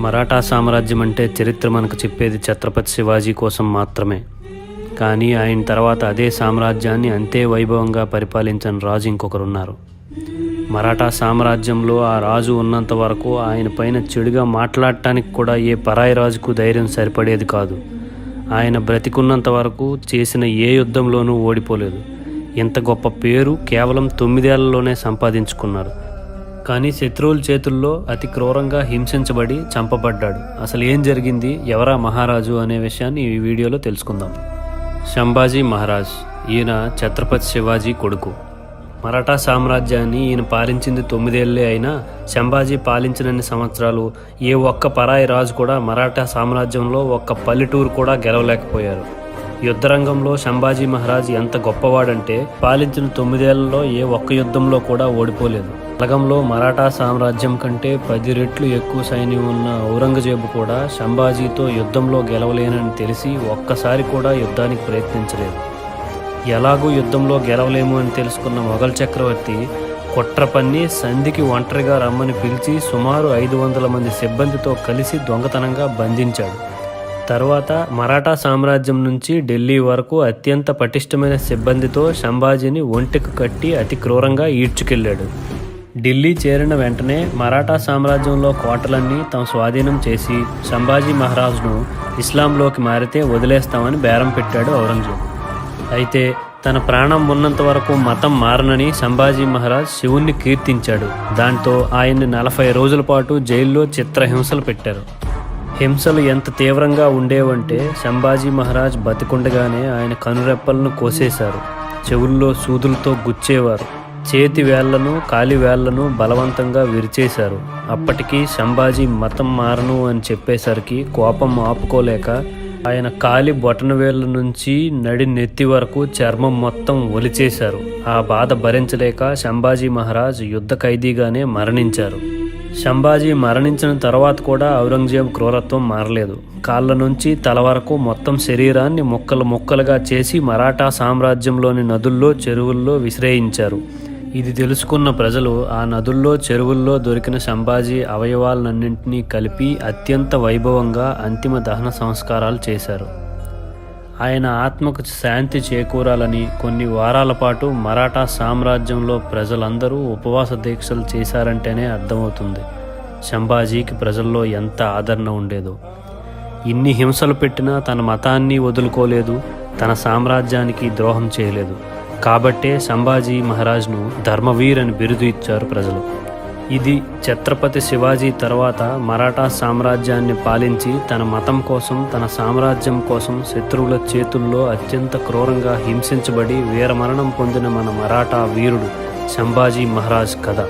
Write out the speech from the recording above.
మరాఠా సామ్రాజ్యం అంటే చరిత్ర మనకు చెప్పేది ఛత్రపతి శివాజీ కోసం మాత్రమే. కానీ ఆయన తర్వాత అదే సామ్రాజ్యాన్ని అంతే వైభవంగా పరిపాలించిన రాజు ఇంకొకరున్నారు. మరాఠా సామ్రాజ్యంలో ఆ రాజు ఉన్నంత వరకు ఆయన పైన చెడుగా మాట్లాడటానికి కూడా ఏ పరాయి రాజుకు ధైర్యం సరిపడేది కాదు. ఆయన బ్రతికున్నంత వరకు చేసిన ఏ యుద్ధంలోనూ ఓడిపోలేదు. ఇంత గొప్ప పేరు కేవలం 9 ఏళ్లలోనే సంపాదించుకున్నారు. కానీ శత్రువుల చేతుల్లో అతి క్రూరంగా హింసించబడి చంపబడ్డాడు. అసలు ఏం జరిగింది, ఎవరా మహారాజు అనే విషయాన్ని ఈ వీడియోలో తెలుసుకుందాం. సంభాజీ మహారాజ్. ఈయన ఛత్రపతి శివాజీ కొడుకు. మరాఠా సామ్రాజ్యాన్ని ఈయన పాలించింది 9 ఏళ్లే అయినా సంభాజీ పాలించినన్ని సంవత్సరాలు ఏ ఒక్క పరాయి రాజు కూడా మరాఠా సామ్రాజ్యంలో ఒక్క పల్లెటూరు కూడా గెలవలేకపోయారు. యుద్ధరంగంలో సంభాజీ మహారాజ్ ఎంత గొప్పవాడంటే పాలించిన 9 ఏళ్లలో ఏ ఒక్క యుద్ధంలో కూడా ఓడిపోలేదు. బలగంలో మరాఠా సామ్రాజ్యం కంటే 10 రెట్లు ఎక్కువ సైన్యం ఉన్న ఔరంగజేబు కూడా సంభాజీతో యుద్ధంలో గెలవలేనని తెలిసి ఒక్కసారి కూడా యుద్ధానికి ప్రయత్నించలేదు. ఎలాగూ యుద్ధంలో గెలవలేము అని తెలుసుకున్న మొఘల్ చక్రవర్తి కుట్ర పన్ని సంధికి ఒంటరిగా రమ్మని పిలిచి సుమారు 500 మంది సిబ్బందితో కలిసి దొంగతనంగా బంధించాడు. తర్వాత మరాఠా సామ్రాజ్యం నుంచి ఢిల్లీ వరకు అత్యంత పటిష్టమైన సిబ్బందితో సంభాజీని ఒంటికి కట్టి అతి క్రూరంగా ఈడ్చుకెళ్లాడు. ఢిల్లీ చేరిన వెంటనే మరాఠా సామ్రాజ్యంలో కోటలన్నీ తమ స్వాధీనం చేసి సంభాజీ మహారాజును ఇస్లాంలోకి మారితే వదిలేస్తామని బేరం పెట్టాడు ఔరంగజేబు. అయితే తన ప్రాణం ఉన్నంత వరకు మతం మారనని సంభాజీ మహారాజ్ శివుణ్ణి కీర్తించాడు. దాంతో ఆయన్ని 40 రోజుల పాటు జైల్లో చిత్రహింసలు పెట్టారు. హింసలు ఎంత తీవ్రంగా ఉండేవంటే సంభాజీ మహారాజ్ బతికుండగానే ఆయన కనురెప్పలను కోసేశారు. చెవుల్లో సూదులతో గుచ్చేవారు. చేతి వేళ్లను కాలి వేళ్లను బలవంతంగా విరిచేశారు. అప్పటికీ సంభాజీ మతం మారను అని చెప్పేసరికి కోపం ఆపుకోలేక ఆయన కాలి బొటన వేళ్ల నుంచి నడి నెత్తి వరకు చర్మం మొత్తం ఒలిచేశారు. ఆ బాధ భరించలేక సంభాజీ మహారాజ్ యుద్ధ ఖైదీగానే మరణించారు. సంభాజీ మరణించిన తర్వాత కూడా ఔరంగజేబు క్రూరత్వం మారలేదు. కాళ్ళ నుంచి తల వరకు మొత్తం శరీరాన్ని ముక్కలు ముక్కలుగా చేసి మరాఠా సామ్రాజ్యంలోని నదుల్లో చెరువుల్లో విసిరేయించారు. ఇది తెలుసుకున్న ప్రజలు ఆ నదుల్లో చెరువుల్లో దొరికిన సంభాజీ అవయవాలన్నింటినీ కలిపి అత్యంత వైభవంగా అంతిమ దహన సంస్కారాలు చేశారు. ఆయన ఆత్మకు శాంతి చేకూరాలని కొన్ని వారాల పాటు మరాఠా సామ్రాజ్యంలో ప్రజలందరూ ఉపవాస దీక్షలు చేశారంటేనే అర్థమవుతుంది సంభాజీకి ప్రజల్లో ఎంత ఆదరణ ఉండేదో. ఇన్ని హింసలు పెట్టినా తన మతాన్ని వదులుకోలేదు, తన సామ్రాజ్యానికి ద్రోహం చేయలేదు. కాబట్టే సంభాజీ మహారాజ్ను ధర్మవీర్ అని బిరుదు ఇచ్చారు ప్రజలు. ఇది ఛత్రపతి శివాజీ తర్వాత మరాఠా సామ్రాజ్యాన్ని పాలించి తన మతం కోసం తన సామ్రాజ్యం కోసం శత్రువుల చేతుల్లో అత్యంత క్రూరంగా హింసించబడి వీరమరణం పొందిన మన మరాఠా వీరుడు సంభాజీ మహారాజ్ కథ.